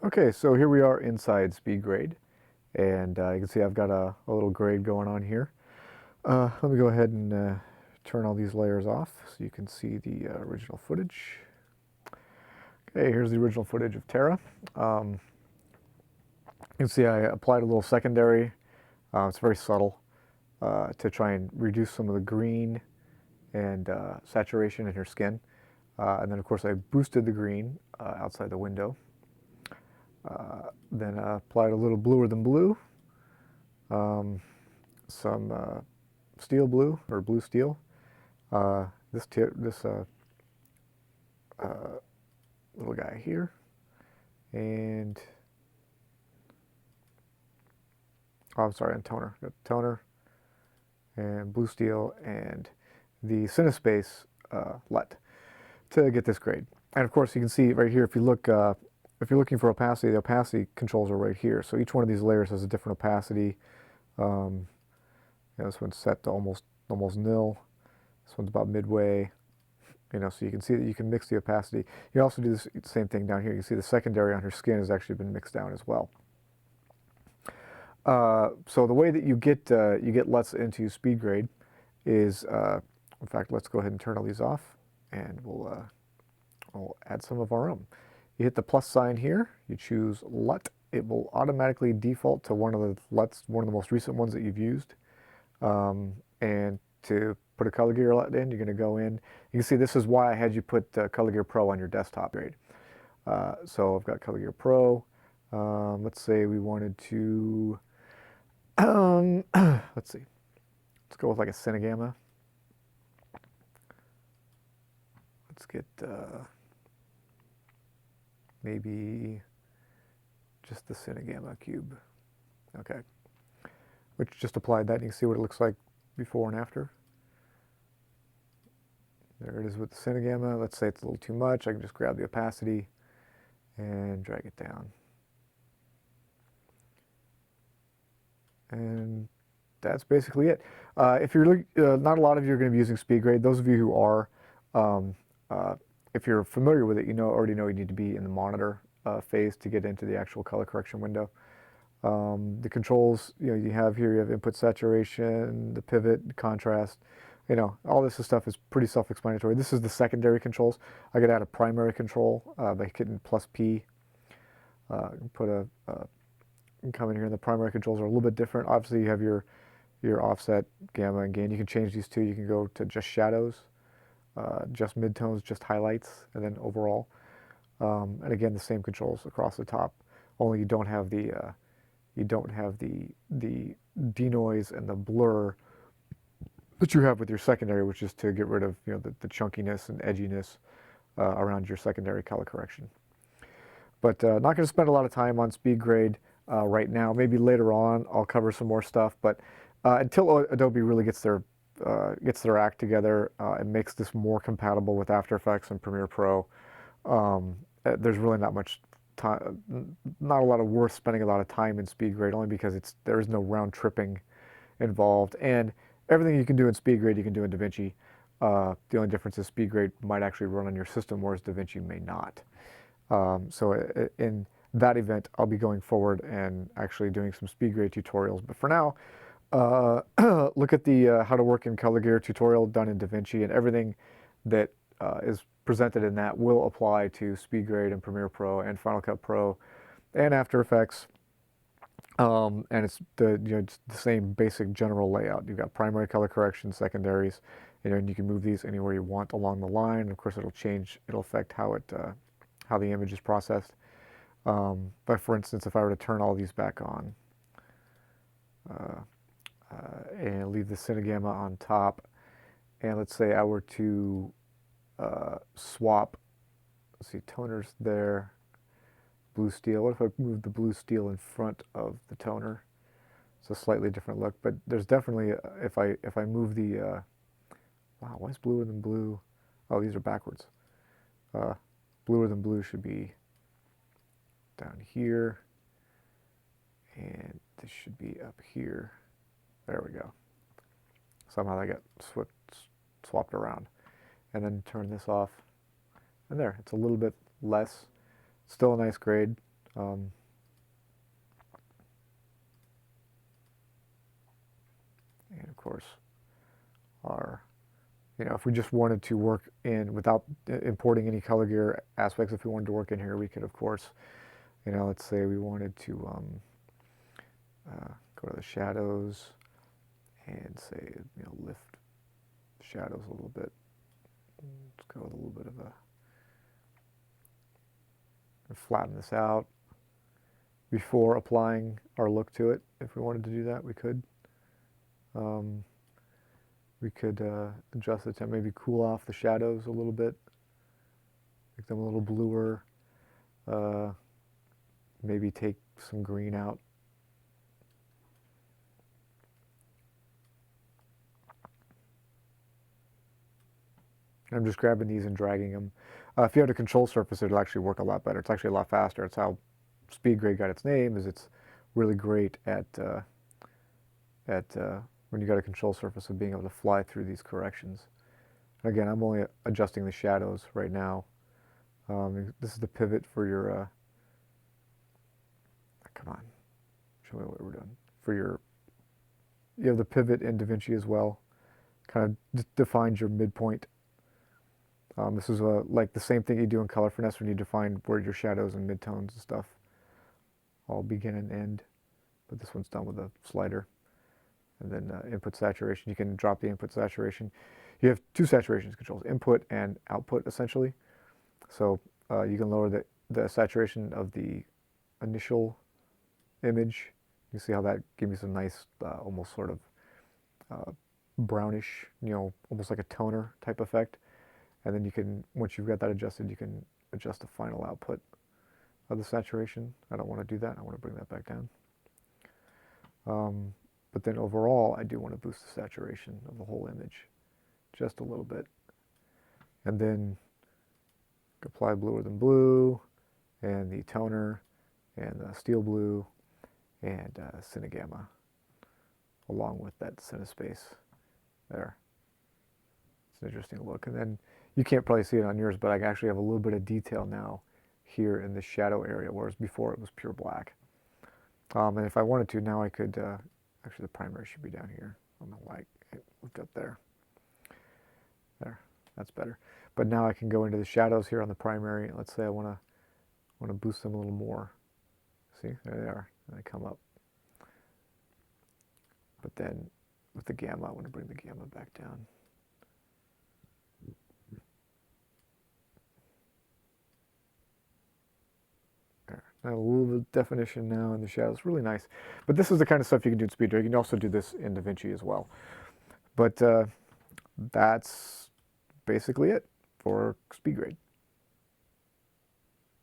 Okay, so here we are inside Speedgrade, and you can see I've got a little grade going on here. Let me go ahead and turn all these layers off so you can see the original footage. Okay, here's the original footage of Terra. You can see I applied a little secondary. It's very subtle to try and reduce some of the green and saturation in her skin. And then, of course, I boosted the green outside the window. Then applied a little bluer than blue, some steel blue or blue steel. This little guy here, and oh, I'm sorry, and toner. Got toner and blue steel and the Cinespace LUT to get this grade. And of course, you can see right here if you look. If you're looking for opacity, the opacity controls are right here. So each one of these layers has a different opacity. This one's set to almost nil. This one's about midway. So you can see that you can mix the opacity. You also do the same thing down here. You can see the secondary on her skin has actually been mixed down as well. So the way that you get LUTs into Speedgrade is, in fact, let's go ahead and turn all these off, and we'll add some of our own. You hit the plus sign here, you choose LUT. It will automatically default to one of the LUTs, one of the most recent ones that you've used. And to put a ColorGhear LUT in, you're going to go in. You can see this is why I had you put ColorGhear Pro on your desktop grade. So I've got ColorGhear Pro. Let's say we wanted to, let's see, let's go with like a Cinegamma. Let's get maybe just the Cinegamma cube. Okay. Which just applied that. You can see what it looks like before and after. There it is with the Cinegamma. Let's say it's a little too much. I can just grab the opacity and drag it down. And that's basically it. If you're not a lot of you are going to be using Speedgrade. Those of you who are, if you're familiar with it, already know you need to be in the monitor phase to get into the actual color correction window. The controls, you have here, you have input saturation, the pivot, contrast, all this stuff is pretty self-explanatory. This is the secondary controls. I could add a primary control by hitting plus P. Come in here, and the primary controls are a little bit different. Obviously, you have your offset, gamma, and gain. You can change these two. You can go to just shadows, just midtones, just highlights, and then overall. And again, the same controls across the top. Only you don't have the denoise and the blur that you have with your secondary, which is to get rid of the chunkiness and edginess around your secondary color correction. But not going to spend a lot of time on Speedgrade right now. Maybe later on I'll cover some more stuff. But until Adobe really gets their act together and makes this more compatible with After Effects and Premiere Pro, there's really not much time, not a lot of worth spending a lot of time in Speedgrade, only because there is no round tripping involved, and everything you can do in Speedgrade you can do in DaVinci. The only difference is Speedgrade might actually run on your system, whereas DaVinci may not. So in that event, I'll be going forward and actually doing some Speedgrade tutorials. But for now, look at the how to work in ColorGhear tutorial done in DaVinci, and everything that is presented in that will apply to Speedgrade and Premiere Pro and Final Cut Pro and After Effects. And it's the same basic general layout. You've got primary color correction, secondaries, and you can move these anywhere you want along the line. And of course, it'll affect how the image is processed. But for instance, if I were to turn all these back on and leave the Cinegamma on top, and let's say I were to swap, let's see, toner's there, blue steel. What if I move the blue steel in front of the toner? It's a slightly different look, but there's definitely, if I move the, wow, why is bluer than blue? Oh, these are backwards. Bluer than blue should be down here, and this should be up here. There we go. Somehow they got swapped around. And then turn this off, and there, it's a little bit less. Still a nice grade. Um, and of course, our, if we just wanted to work in without importing any ColorGear aspects, if we wanted to work in here, we could, of course, let's say we wanted to go to the shadows and say, lift shadows a little bit. Let's go with a little bit of flatten this out before applying our look to it. If we wanted to do that, we could. We could adjust the temp, maybe cool off the shadows a little bit, make them a little bluer, maybe take some green out. I'm just grabbing these and dragging them. If you had a control surface, it'll actually work a lot better. It's actually a lot faster. It's how Speedgrade got its name, is it's really great at when you got a control surface of being able to fly through these corrections. Again, I'm only adjusting the shadows right now. This is the pivot for your, come on, show me what we're doing. For your, you have the pivot in DaVinci as well. Kind of defines your midpoint. This is like the same thing you do in Color Finesse when you define where your shadows and midtones and stuff all begin and end. But this one's done with a slider. And then input saturation, you can drop the input saturation. You have two saturation controls, input and output essentially. So you can lower the saturation of the initial image. You see how that gave me some nice, almost sort of brownish, almost like a toner type effect. And then you can, once you've got that adjusted, you can adjust the final output of the saturation. I don't want to do that. I want to bring that back down. But then overall, I do want to boost the saturation of the whole image just a little bit. And then apply bluer than blue, and the toner, and the steel blue, and Cinegamma, along with that Cinespace there. It's an interesting look. And then you can't probably see it on yours, but I actually have a little bit of detail now here in the shadow area, whereas before it was pure black. And if I wanted to, now I could, actually the primary should be down here. I don't know why it moved up there. There, that's better. But now I can go into the shadows here on the primary. Let's say I want to boost them a little more. See, there they are, and they come up. But then with the gamma, I want to bring the gamma back down. A little bit of definition now in the shadows, really nice. But this is the kind of stuff you can do in Speedgrade. You can also do this in DaVinci as well. But that's basically it for Speedgrade.